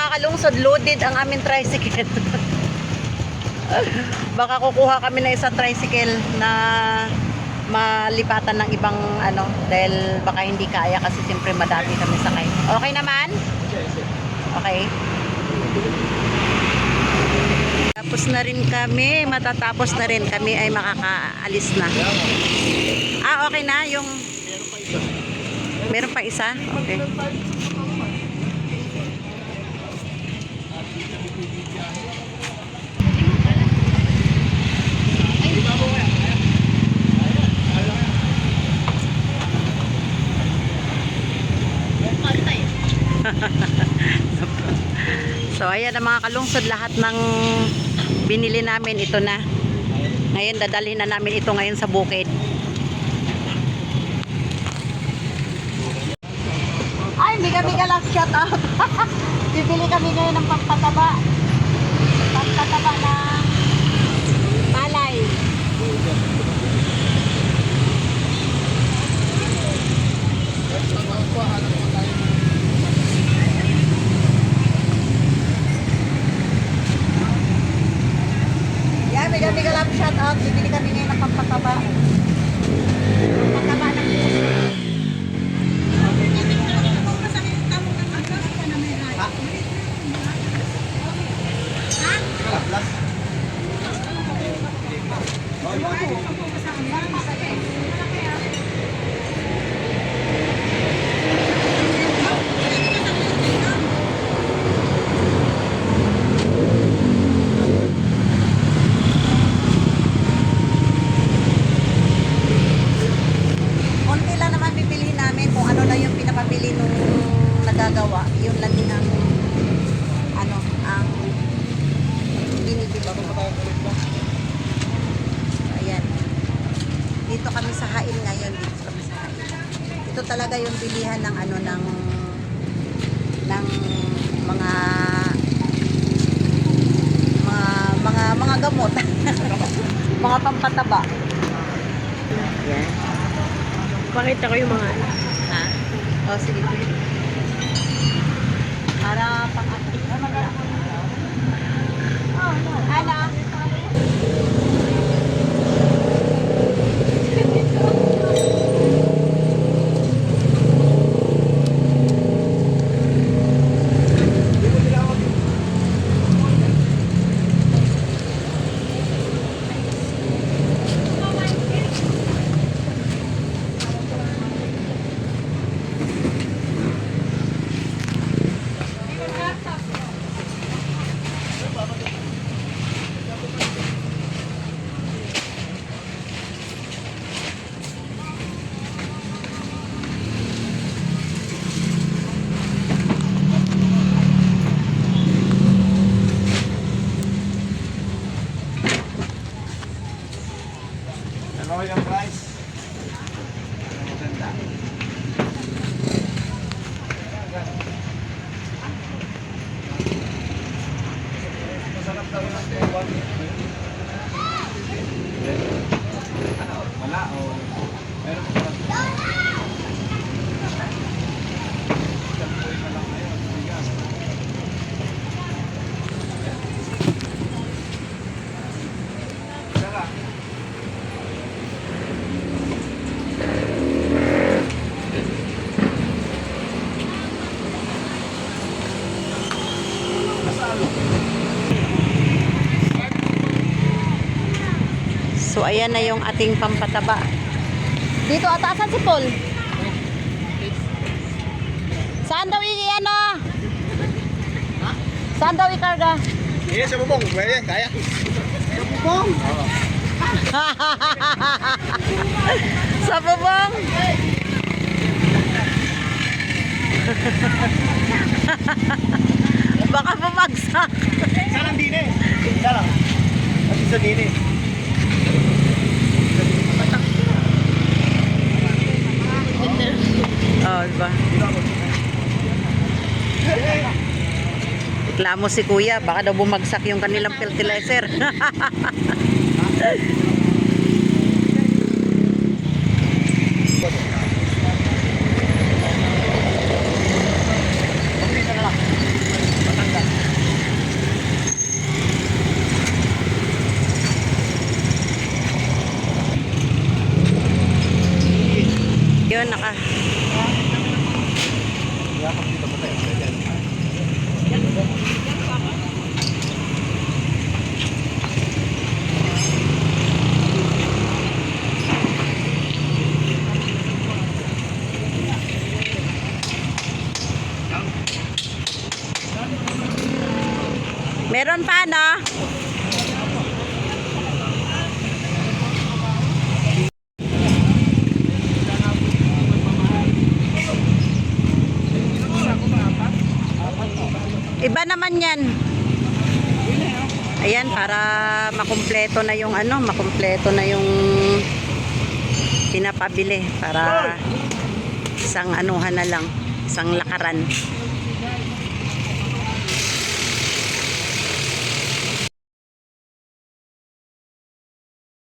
mga kalungsod, loaded ang aming tricycle. Baka kukuha kami ng isang tricycle na malipatan ng ibang ano, dahil baka hindi kaya kasi siyempre madami kami sakay. Okay naman? Okay. Tapos na rin kami, matatapos na rin kami ay makakaalis na. Ah, okay na yung meron pa isa? Okay. So ayan ang mga kalungsod, lahat ng binili namin ito na. Ngayon dadalhin na namin ito ngayon sa bukid. Ay, biga-biga lang, shout out. Bibili kami ngayon ng pampataba. Pampataba ng palay. Yeah, biga-biga lang, shout out. Bibili kami ngayon ng pampataba. Pampataba ng konti lang naman bibilihin namin kung ano lang yung pinapabili nung nagagawa. Yun lang din ang ano, ang binibili ko. Ayan. Dito kami sa Hain ngayon. Dito kami sa Hain. Ito talaga yung bilihan ng ano, ng mga mga gamot. Mga pampataba. Yan. Pakita ko yung mga ano. Ha? O, sige. Para pang-active. Ano? Ano yung price? Maganda. Masarap daw ng tuwan. Ano? Wala o meron pa pala. Sampoy na lang ngayon. Bigas. Sarap. So ayan na yung ating pampataba. Dito atasan si Paul. Saan daw ano? Saan daw ikarga? Iya, sa bubong. Kaya, kaya. Sa bubong. Oo. Sa bubong. Baka bumagsak. Isa lang din eh. Isa lang. At isa din eh. Oh, diba? Reklamo si Kuya, baka daw bumagsak yung kanilang fertilizer. Meron pa, no? Iba naman yan. Ayan, para makumpleto na yung ano, makumpleto na yung pinapabili para isang anuhan na lang, isang lakaran.